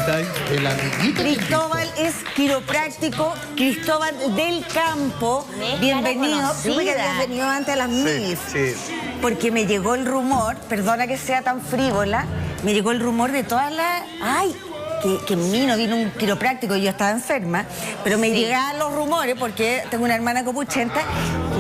estáis? El amiguito. Cristóbal es quiropráctico, Cristóbal del Campo. Bienvenido. Supe que habías venido antes a las MIF. Sí. Porque me llegó el rumor, perdona que sea tan frívola, me llegó el rumor de todas las... ¡Ay! Que en mí no vino un quiropráctico y yo estaba enferma, pero me llegaban los rumores porque tengo una hermana copuchenta,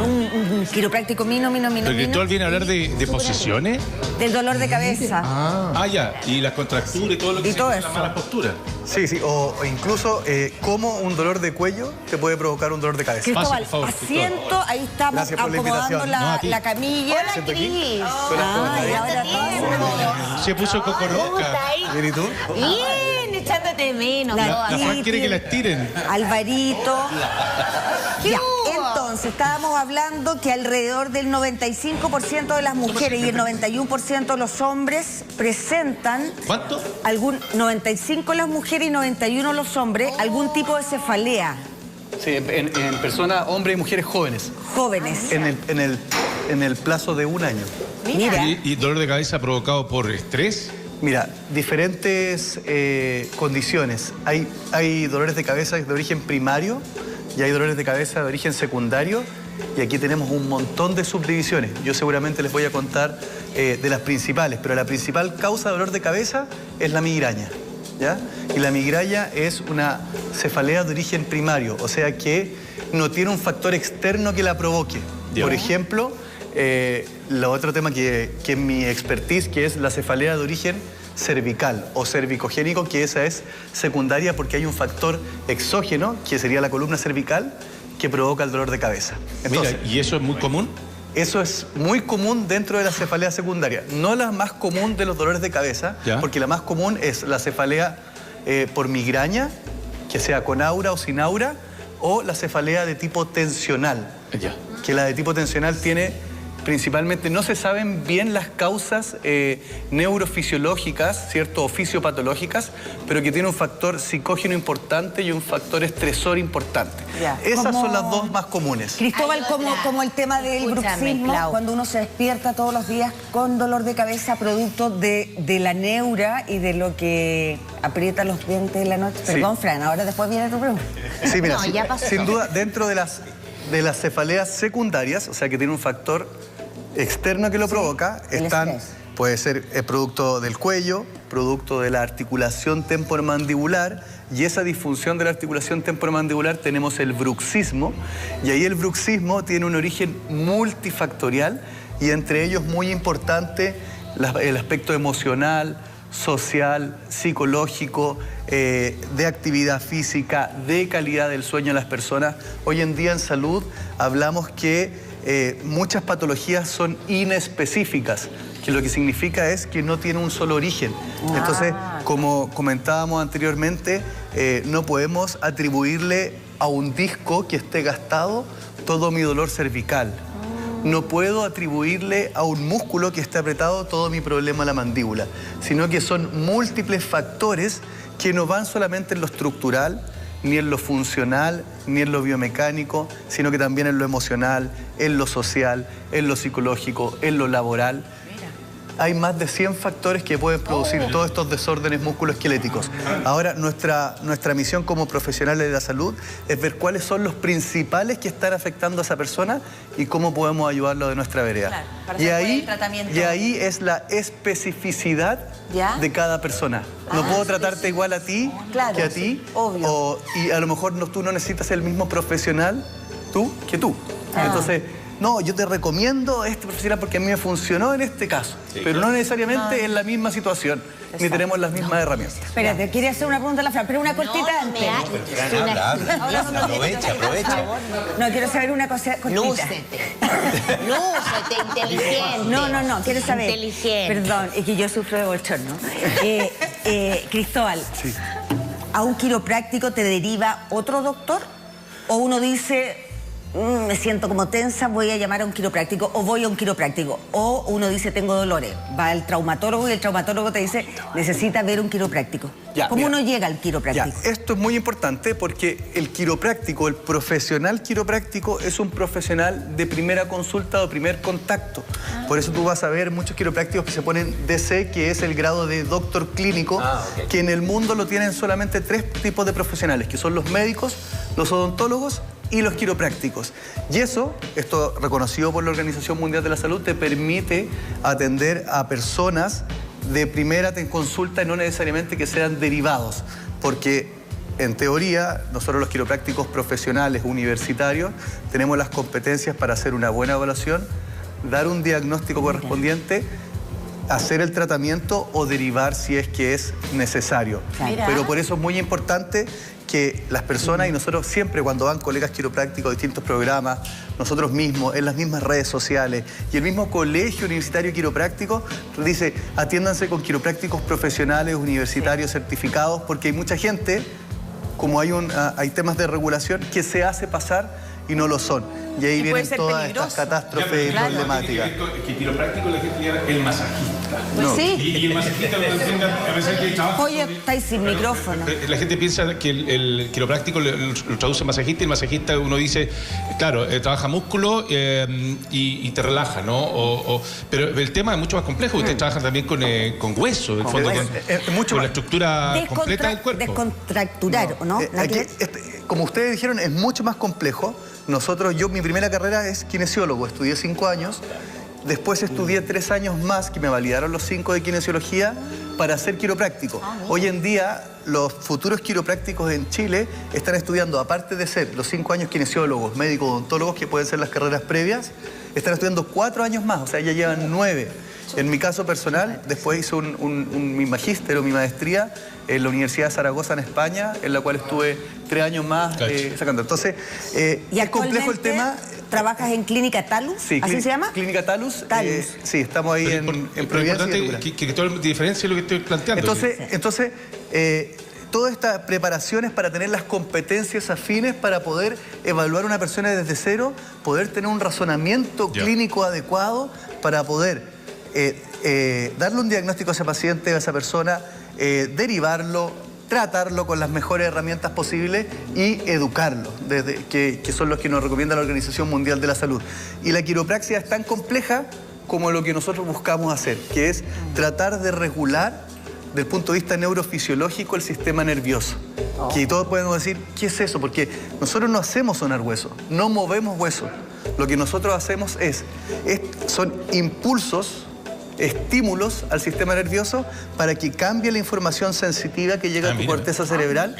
un quiropráctico mino. ¿Pero Cristóbal viene a hablar de posiciones? Del dolor de cabeza. Ya. Y las contracturas y todo lo que Y todo significa eso. la mala postura. Sí. O incluso cómo un dolor de cuello te puede provocar un dolor de cabeza. Cristóbal, Por favor, asiento, ahí estamos Gracias por la acomodando invitación. No, a ti. la camilla. Siento aquí. Cris. Con las Ay, ahora Se puso coco loca. ¿Y tú? Bien, echándote de menos. La Fran quiere que la estiren. Alvarito. ¿Qué Ya, hubo? entonces, estábamos hablando que alrededor del 95% de las mujeres y el 91% de los hombres presentan... ¿Cuánto? 95 las mujeres y 91 los hombres, algún tipo de cefalea. Sí, en personas, hombres y mujeres jóvenes. Jóvenes. En el plazo de un año. Mira. ¿Y dolor de cabeza provocado por estrés? Mira, diferentes condiciones. Hay dolores de cabeza de origen primario y hay dolores de cabeza de origen secundario. Y aquí tenemos un montón de subdivisiones. Yo seguramente les voy a contar de las principales, pero la principal causa de dolor de cabeza es la migraña, ¿ya? Y la migraña es una cefalea de origen primario, o sea que no tiene un factor externo que la provoque. Ya. Por ejemplo, lo otro tema que es mi expertise, que es la cefalea de origen cervical o cervicogénico, que esa es secundaria porque hay un factor exógeno, que sería la columna cervical, que provoca el dolor de cabeza. Entonces, Mira, ¿y eso es muy común? eso es muy común dentro de la cefalea secundaria. No la más común de los dolores de cabeza, ¿Ya? porque la más común es la cefalea por migraña, que sea con aura o sin aura, o la cefalea de tipo tensional. Ya. Que la de tipo tensional tiene principalmente, no se saben bien las causas neurofisiológicas, ¿cierto? O fisiopatológicas, pero que tiene un factor psicógeno importante y un factor estresor importante. Ya. Esas son las dos más comunes. Cristóbal, Hay otra. como el tema del Escúchame, bruxismo, Clau. cuando uno se despierta todos los días con dolor de cabeza producto de la neura y de lo que aprieta los dientes de la noche. Sí. Perdón, Fran, ahora después viene tu pregunta. Sí, mira, No, ya pasó. sin duda, dentro de las cefaleas secundarias, o sea, que tiene un factor externo que lo provoca, el están, estrés. puede ser producto del cuello, producto de la articulación temporomandibular, y esa disfunción de la articulación temporomandibular tenemos el bruxismo, y ahí el bruxismo tiene un origen multifactorial, y entre ellos muy importante el aspecto emocional, social, psicológico, de actividad física, de calidad del sueño de las personas. Hoy en día en salud hablamos que muchas patologías son inespecíficas, que lo que significa es que no tiene un solo origen. Entonces, como comentábamos anteriormente, no podemos atribuirle a un disco que esté gastado todo mi dolor cervical. No puedo atribuirle a un músculo que esté apretado todo mi problema en la mandíbula, sino que son múltiples factores que no van solamente en lo estructural, ni en lo funcional, ni en lo biomecánico, sino que también en lo emocional, en lo social, en lo psicológico, en lo laboral. Hay más de 100 factores que pueden producir todos estos desórdenes musculoesqueléticos. Ahora, nuestra misión como profesionales de la salud es ver cuáles son los principales que están afectando a esa persona y cómo podemos ayudarlo de nuestra vereda. Claro, para hacer el tratamiento. Y ahí es la especificidad ¿Ya? de cada persona. No puedo tratarte igual a ti Claro, que a ti. obvio. Y a lo mejor tú no necesitas el mismo profesional que tú. Entonces, no, yo te recomiendo este profesional porque a mí me funcionó en este caso, pero no necesariamente en la misma situación, ni tenemos las mismas herramientas. Espérate, quería hacer una pregunta a la Fran, pero una cortita antes. Aprovecha. No, quiero saber una cosa cortita. Lúcete, inteligente. No, quiero saber. Inteligente. Perdón, es que yo sufro de bochorno. Cristóbal, Sí. ¿a un quiropráctico te deriva otro doctor? ¿O uno dice, me siento como tensa, voy a llamar a un quiropráctico o voy a un quiropráctico. O uno dice, tengo dolores, va al traumatólogo y el traumatólogo te dice, necesita ver un quiropráctico. Ya, ¿Cómo mira, uno llega al quiropráctico? Ya, esto es muy importante porque el quiropráctico, el profesional quiropráctico es un profesional de primera consulta o primer contacto. Por eso tú vas a ver muchos quiroprácticos que se ponen DC, que es el grado de doctor clínico, que en el mundo lo tienen solamente 3 tipos de profesionales, que son los médicos, los odontólogos y los quiroprácticos. Y eso, esto reconocido por la Organización Mundial de la Salud, te permite atender a personas de primera consulta y no necesariamente que sean derivados, porque en teoría nosotros los quiroprácticos profesionales universitarios tenemos las competencias para hacer una buena evaluación, dar un diagnóstico correspondiente, hacer el tratamiento o derivar si es que es necesario. Mira. Pero por eso es muy importante que las personas, y nosotros siempre cuando van colegas quiroprácticos de distintos programas, nosotros mismos, en las mismas redes sociales, y el mismo colegio universitario quiropráctico dice, atiéndanse con quiroprácticos profesionales, universitarios, certificados, porque hay mucha gente, como hay temas de regulación, que se hace pasar y no lo son. Y ahí Y puede vienen ser todas peligroso. estas catástrofes y problemáticas. Que quiropráctico la gente llama el masajista. Pues No. sí. Y el masajista lo entienda, a veces que trabaja. Oye, estáis sin micrófono. La gente piensa que el quiropráctico lo traduce masajista y el masajista uno dice, claro, trabaja músculo y te relaja, ¿no? Pero el tema es mucho más complejo. Ustedes trabajan también con hueso, en el fondo, mucho con la más. estructura completa del cuerpo. Descontracturar, ¿o no? Aquí, como ustedes dijeron, es mucho más complejo. Mi primera carrera es kinesiólogo, estudié 5 años. Después estudié 3 años más, que me validaron los 5 de kinesiología, para ser quiropráctico. Hoy en día, los futuros quiroprácticos en Chile están estudiando, aparte de ser los 5 años kinesiólogos, médicos, odontólogos, que pueden ser las carreras previas, están estudiando 4 años más, o sea, ya llevan 9. En mi caso personal, después hice mi magíster o mi maestría en la Universidad de Zaragoza en España, en la cual estuve 3 años más sacando. Entonces, ¿Y es complejo el tema. ¿Trabajas en Clínica Talus? Sí, ¿Así se llama? Clínica Talus. Talus. Sí, estamos ahí en Providencia. Lo importante que todo diferencia lo que estoy planteando. Entonces, toda esta preparación es para tener las competencias afines para poder evaluar a una persona desde cero, poder tener un razonamiento clínico adecuado para poder darle un diagnóstico a ese paciente, a esa persona, derivarlo, tratarlo con las mejores herramientas posibles y educarlo, que son los que nos recomienda la Organización Mundial de la Salud. Y la quiropraxia es tan compleja como lo que nosotros buscamos hacer, que es tratar de regular desde el punto de vista neurofisiológico el sistema nervioso. Que todos podemos decir, ¿qué es eso? Porque nosotros no hacemos sonar hueso, no movemos hueso. Lo que nosotros hacemos son impulsos, estímulos al sistema nervioso para que cambie la información sensitiva que llega a tu corteza cerebral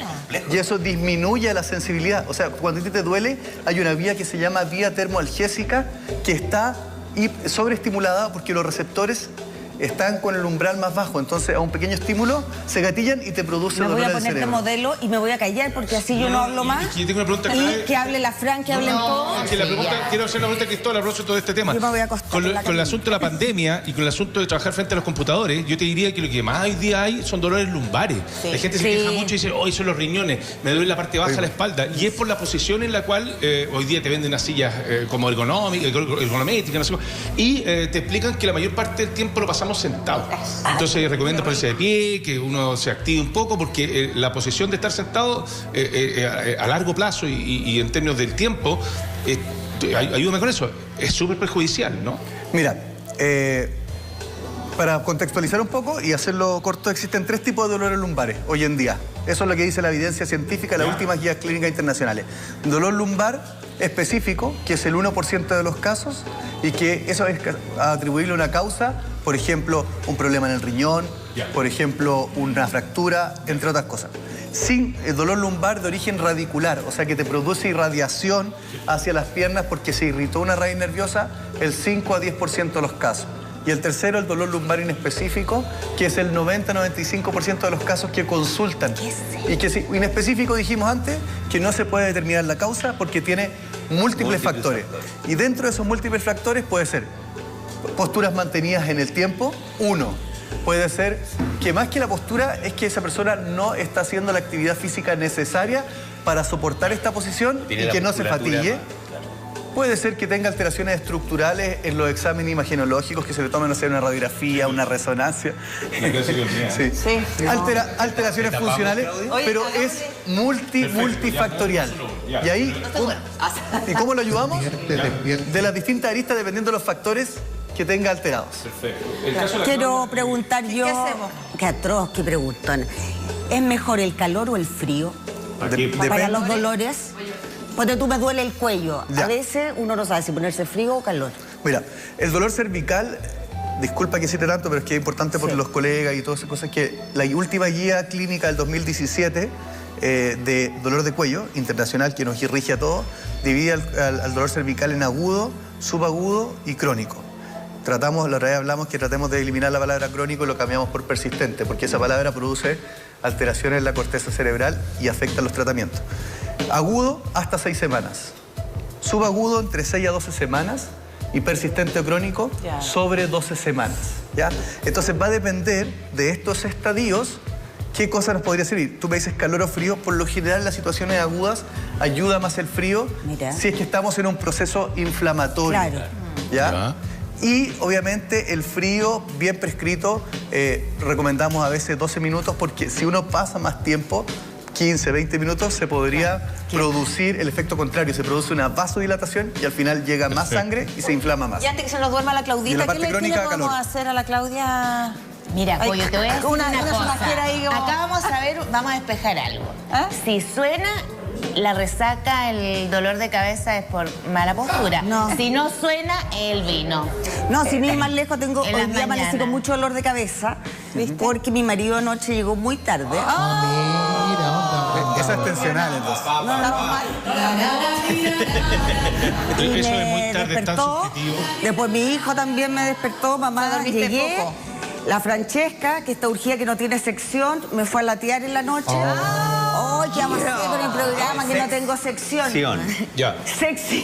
y eso disminuye la sensibilidad. O sea, cuando a ti te duele, hay una vía que se llama vía termoalgésica que está sobreestimulada porque los receptores están con el umbral más bajo, entonces a un pequeño estímulo se gatillan y te produce dolor Me voy a del ponerte cerebro. modelo y me voy a callar porque así yo no hablo más. Y yo tengo una pregunta Y que hable la Fran, que hablen todos. quiero hacer una pregunta a Cristóbal a propósito de este tema. Yo me voy a acostar Con en la el camilla. asunto de la pandemia y con el asunto de trabajar frente a los computadores, yo te diría que lo que más hoy día hay son dolores lumbares. Sí. La gente se queja mucho y dice, hoy son los riñones, me duele la parte baja de la espalda. Y es por la posición en la cual hoy día te venden unas sillas como ergonométricas, no sé cómo, y te explican que la mayor parte del tiempo lo pasamos sentados. Entonces recomiendo ponerse de pie, que uno se active un poco, porque la posición de estar sentado a largo plazo y en términos del tiempo, ayúdame con eso, es súper perjudicial, ¿no? Mira, para contextualizar un poco y hacerlo corto, existen 3 tipos de dolores lumbares hoy en día. Eso es lo que dice la evidencia científica, las últimas guías clínicas internacionales. Dolor lumbar específico, que es el 1% de los casos, y que eso es atribuirle una causa, por ejemplo, un problema en el riñón, por ejemplo, una fractura, entre otras cosas. Sin el dolor lumbar de origen radicular, o sea que te produce irradiación hacia las piernas porque se irritó una raíz nerviosa, el 5 a 10% de los casos. Y el tercero, el dolor lumbar inespecífico, que es el 90-95% de los casos que consultan. Y que inespecífico dijimos antes que no se puede determinar la causa porque tiene múltiples factores. Y dentro de esos múltiples factores puede ser posturas mantenidas en el tiempo, puede ser que más que la postura es que esa persona no está haciendo la actividad física necesaria para soportar esta posición y que no se fatigue. Puede ser que tenga alteraciones estructurales en los exámenes imagenológicos que se le toman, no sé, una radiografía, una resonancia. Sí. Alteraciones funcionales, pero es multifactorial. Y ahí, ¿y cómo lo ayudamos? De las distintas aristas dependiendo de los factores que tenga alterados. Perfecto. Quiero preguntar yo... ¿Qué hacemos? Qué atroz, qué preguntón. ¿Es mejor el calor o el frío? Para los dolores. Porque tú me duele el cuello. Ya. A veces uno no sabe si ponerse frío o calor. Mira, el dolor cervical, disculpa que cite tanto, pero es que es importante por los colegas y todas esas cosas, que la última guía clínica del 2017 de dolor de cuello, internacional, que nos rige a todos, divide al dolor cervical en agudo, subagudo y crónico. La otra vez hablamos que tratemos de eliminar la palabra crónico y lo cambiamos por persistente, porque esa palabra produce alteraciones en la corteza cerebral y afecta los tratamientos. Agudo, hasta 6 semanas. Subagudo, entre 6 a 12 semanas. Y persistente o crónico, sobre 12 semanas. ¿Ya? Entonces va a depender de estos estadios qué cosa nos podría servir. Tú me dices calor o frío. Por lo general, en las situaciones agudas ayuda más el frío. Mira. Si es que estamos en un proceso inflamatorio. Claro. ¿Ya? Y obviamente el frío bien prescrito, recomendamos a veces 12 minutos porque si uno pasa más tiempo, 15, 20 minutos, se podría producir el efecto contrario. Se produce una vasodilatación y al final llega más sangre y se inflama más. Y antes que se nos duerma la Y en Claudita, la ¿qué parte le crónica, podemos calor. hacer a la Claudia? Mira, Ay, Pollo, te voy a decir una cosa. sonajera ahí como- Acá vamos a ver, vamos a despejar algo. ¿Ah? Si suena la resaca, el dolor de cabeza es por mala postura. No. Si no suena, el vino. No, sin ir más lejos, tengo En hoy las día amanecí mañanas. con mucho dolor de cabeza, porque mi marido anoche llegó muy tarde. Esa es tensional, entonces. Y Eso de me muy tarde es tan despertó. subjetivo. Después mi hijo también me despertó, mamá, dormiste llegué. poco. La Francesca, que está urgida, que no tiene sección, me fue a latear en la noche. Oh, ¿qué vamos a hacer con el programa que no tengo sección? Ya. Sección.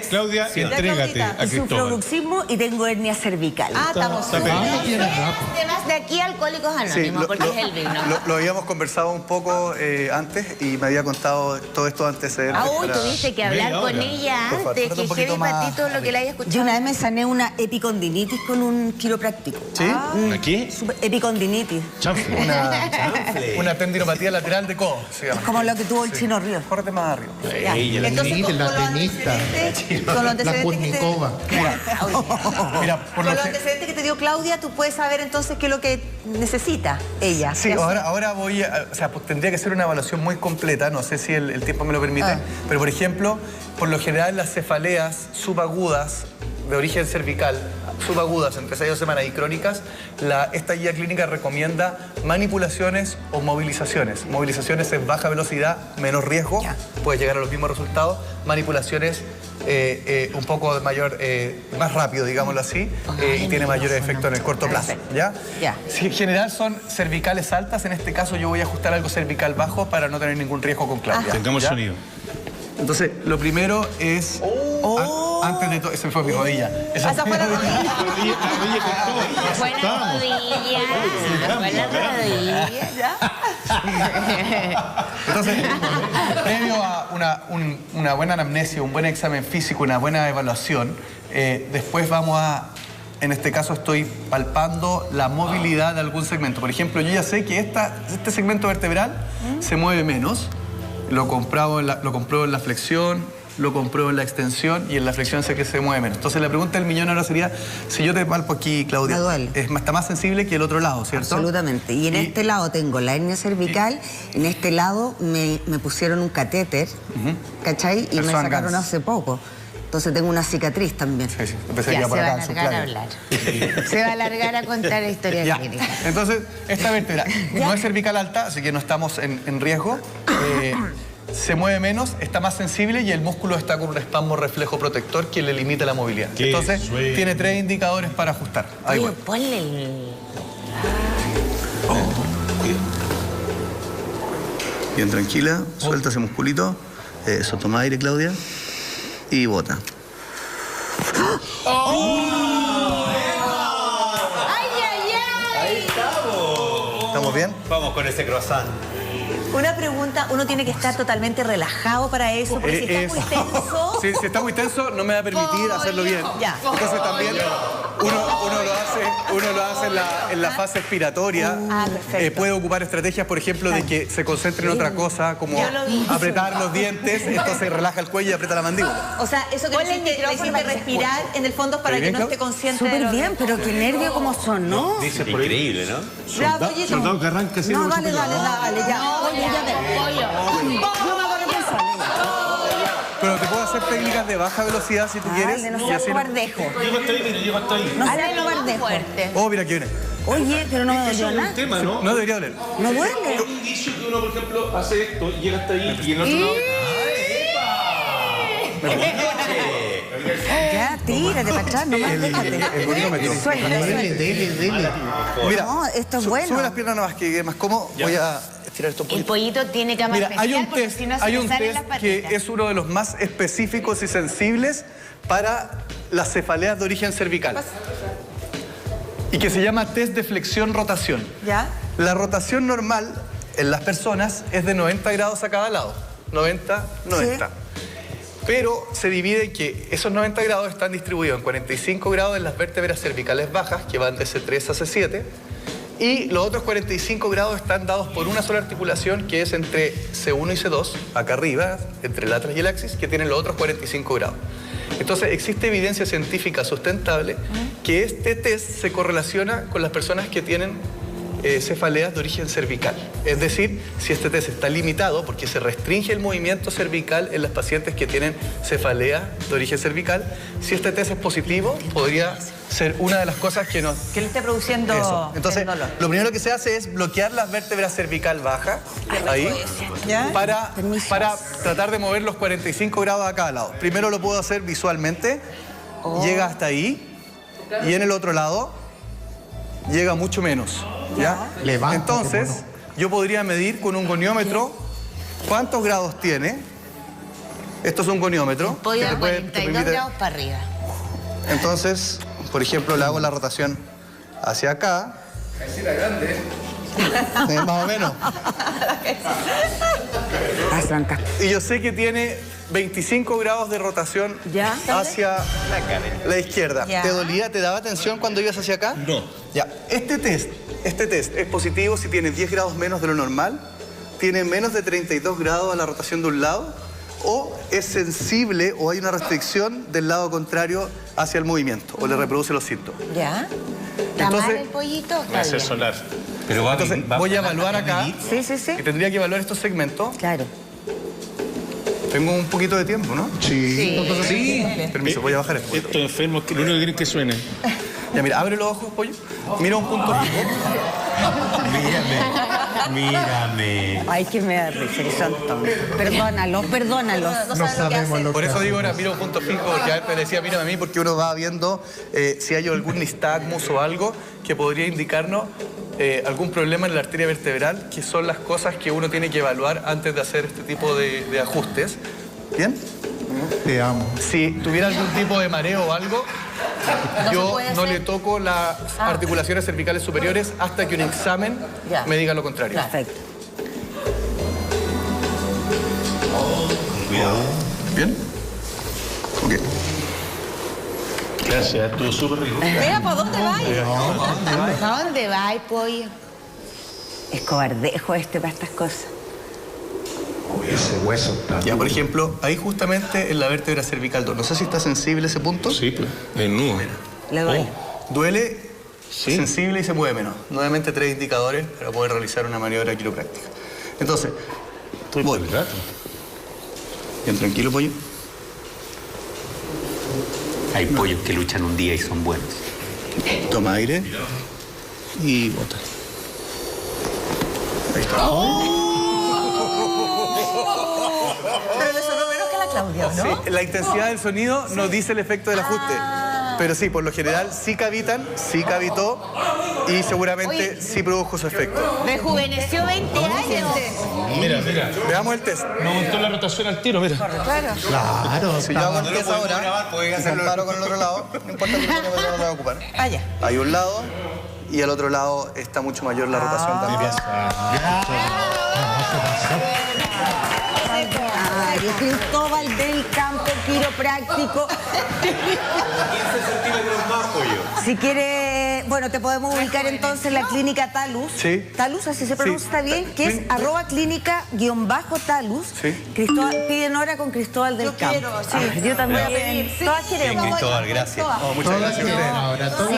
Claudia, entrégate Claudita. a Y sufro Cristóbal. bruxismo y tengo hernia cervical. Ah, estamos Está súper. pedido. Te vas de aquí a Alcohólicos Sí, Anónimos, porque es el vino. lo habíamos conversado un poco antes y me había contado todos estos antecedentes. Ah, uy, para- tuviste que hablar Media con hora. ella Por favor, antes, espérate un que heavy poquito más para ti todo lo que le hayas Yo escuchado. una vez me sané una epicondinitis con un quiropráctico. ¿Sí? ¿Aquí? Epicondinitis. Chanfle. Una tendinopatía lateral de codo, se llama. Como lo que tuvo el Chino Río. Córrete más arriba. Entonces, con los antecedentes, con los La antecedentes que te... Kurnikova. Mira, por Con lo los que... antecedentes que te dio Claudia, tú puedes saber entonces qué es lo que necesita ella. Sí, ahora voy a... O sea, pues tendría que ser una evaluación muy completa, no sé si el tiempo me lo permite, pero por ejemplo, por lo general las cefaleas subagudas de origen cervical, subagudas entre 6 y 2 semanas y crónicas, esta guía clínica recomienda manipulaciones o movilizaciones. Movilizaciones en baja velocidad, menos riesgo, puede llegar a los mismos resultados. Manipulaciones un poco de mayor, más rápido, digámoslo así, y tiene mayores efectos en el corto plazo. ¿Ya? Ya. Si en general son cervicales altas, en este caso yo voy a ajustar algo cervical bajo para no tener ningún riesgo con Claudia. Tengamos ¿Ya? sonido. Entonces, lo primero es... Antes de todo... Esa fue mi rodilla. Esa fue la rodilla. Buena rodilla. Buena rodilla. Entonces, previo a una buena anamnesia, un buen examen físico, una buena evaluación, después vamos a... En este caso estoy palpando la movilidad de algún segmento. Por ejemplo, yo ya sé que este segmento vertebral se mueve menos. Lo compruebo en la flexión, lo compruebo en la extensión y en la flexión sé que se mueve menos. Entonces la pregunta del millón ahora sería, si yo te palpo aquí, Claudia, Me duele. está más sensible que el otro lado, ¿cierto? Absolutamente. Y en este lado tengo la hernia cervical, en este lado me pusieron un catéter, ¿cachai? Y El me Swan sacaron Ganz. hace poco. Entonces tengo una cicatriz también. Sí, empecé Ya, ya se por va a acá, en su alargar a playa. hablar. Se va a alargar a contar la historia Ya. clínica. Entonces, esta vértebra no es cervical alta, así que no estamos en riesgo. Se mueve menos, está más sensible y el músculo está con un espasmo reflejo protector que le limita la movilidad. Qué Entonces, sueño. tiene 3 indicadores para ajustar. Ahí Oye, voy. ponle el... Bien tranquila, suelta ese musculito. Eso, toma aire, Claudia. Y bota. ¡Ay, ay, ay! ¿Estamos bien? Vamos con ese croissant. Una pregunta, uno tiene que estar totalmente relajado para eso, porque si está muy tenso... Si está muy tenso, no me va a permitir hacerlo bien. Ya. Entonces también uno lo hace en la fase expiratoria. Perfecto. Puede ocupar estrategias, por ejemplo, de que se concentre en otra cosa, como apretar los dientes, entonces relaja el cuello y aprieta la mandíbula. O sea, eso que le hiciste respirar, en el fondo, para que no esté consciente de Súper lo bien, pero qué nervio como son, ¿no? Dice por ahí. Increíble, ¿no? Bravo, Pollito. Soldado que arranca así. No, dale, ya. Oye, ya ven. Yo me hago responsable. Pero te puedo hacer técnicas de baja velocidad si tú quieres. Dale, no y seas así cobardejo. Llego hasta ahí, mira, llego hasta ahí. No seas Hazlo más cobardejo. fuerte. Oh, mira, aquí viene. Oye, pero no me Eso dolió es un nada. tema, ¿no? No debería doler. No Es duele. un indicio que uno, por ejemplo, hace esto, llega hasta ahí y en otro lado... Ya, tírate para atrás, nomás déjate. El goniómetro. Suelta. Mira, No, esto es sube bueno. las piernas nomás, que es más cómodo. Voy a estirar esto un El poquito. pollito tiene cama Mira, especial hay un porque test, si no se le salen las patitas. que es uno de los más específicos y sensibles para las cefaleas de origen cervical. Y que se llama test de flexión-rotación. ¿Ya? La rotación normal en las personas es de 90 grados a cada lado. 90, 90. Sí. Pero se divide en que esos 90 grados están distribuidos en 45 grados en las vértebras cervicales bajas, que van de C3 a C7, y los otros 45 grados están dados por una sola articulación, que es entre C1 y C2, acá arriba, entre el atlas y el axis, que tienen los otros 45 grados. Entonces, existe evidencia científica sustentable que este test se correlaciona con las personas que tienen cefaleas de origen cervical. Es decir, si este test está limitado, porque se restringe el movimiento cervical en las pacientes que tienen cefalea de origen cervical, si este test es positivo, podría ser una de las cosas que nos... Que le esté produciendo Eso. Entonces, el dolor. lo primero que se hace es bloquear las vértebras cervical bajas, ahí, ¿Ya? para tratar de mover los 45 grados a cada lado. Primero lo puedo hacer visualmente, llega hasta ahí, y en el otro lado llega mucho menos. ¿Ya? Entonces, yo podría medir con un goniómetro cuántos grados tiene. Esto es un goniómetro. Pollo que a te 42 permite- grados para arriba. Entonces, por ejemplo, le hago la rotación hacia acá. Más o menos. Y yo sé que tiene 25 grados de rotación Ya. hacia la izquierda. Ya. ¿Te dolía? ¿Te daba tensión cuando ibas hacia acá? No. Ya. Este test es positivo si tiene 10 grados menos de lo normal, tiene menos de 32 grados a la rotación de un lado, o es sensible o hay una restricción del lado contrario hacia el movimiento, o le reproduce los síntomas. ¿Ya? ¿Está mal Entonces- el pollito? Está Hacer bien. solar. Pero Entonces, voy a evaluar acá, Sí, sí, sí. que tendría que evaluar estos segmentos. Claro. Tengo un poquito de tiempo, ¿no? Sí. Permiso, voy a bajar esto. Estos enfermos que lo único que quieren que suene. Ya, mira, abre los ojos, pollo. Mira un punto fijo. Mírame. Ay, que me da risa, que son tontos. Perdónalos. No sabemos lo Por eso digo ahora, mira un punto fijo, porque antes te decía, mírame a mí, porque uno va viendo si hay algún nistagmus o algo que podría indicarnos algún problema en la arteria vertebral, que son las cosas que uno tiene que evaluar antes de hacer este tipo de ajustes. ¿Bien? Te amo. Si tuviera algún tipo de mareo o algo, yo puede no hacer. le toco las articulaciones cervicales superiores hasta que un examen Ya. me diga lo contrario. Perfecto. Cuidado. ¿Bien? Ok. Gracias, estuvo súper rico. Mira, ¿para dónde va? ¿A dónde va el pollo? Es cobardejo para estas cosas. Ese hueso está. Ya, por ejemplo, ahí justamente en la vértebra cervical 2. No sé si está sensible ese punto. Sí, pues, el nudo. Le doy. Duele, Sí. sensible y se mueve menos. Nuevamente 3 indicadores para poder realizar una maniobra quiropráctica. Entonces, Estoy por el gato. bien tranquilo, pollo. Hay pollos que luchan un día y son buenos. Toma aire y bota. Ahí está. Pero le sonó menos que a la Claudia, ¿no? Sí, la intensidad del sonido nos dice el efecto del ajuste. Pero sí, por lo general sí cavitan, sí cavitó y seguramente Oye. sí produjo su efecto. Rejuveneció 20 años. Mira, mira. Veamos el test. Me aumentó la rotación al tiro, mira. Claro. Si yo hago el test ahora y comparo con el otro lado, no importa que el goniómetro no lo voy a ocupar. Ah, ya. Hay un lado y al otro lado está mucho mayor la rotación también. Cristóbal del Campo, quiropráctico. 15 centímetros más, pollo. Si quiere, bueno, te podemos ubicar entonces en la clínica Talus. Sí. Talus, así se pronuncia, está bien, que Sí. es @clínica_Talus. Sí. Cristóbal, piden hora con Cristóbal del Campo. quiero, sí. Yo también. Voy a pedir, sí. Todas queremos. Cristóbal, gracias. Muchas gracias a ustedes. Ahora, todo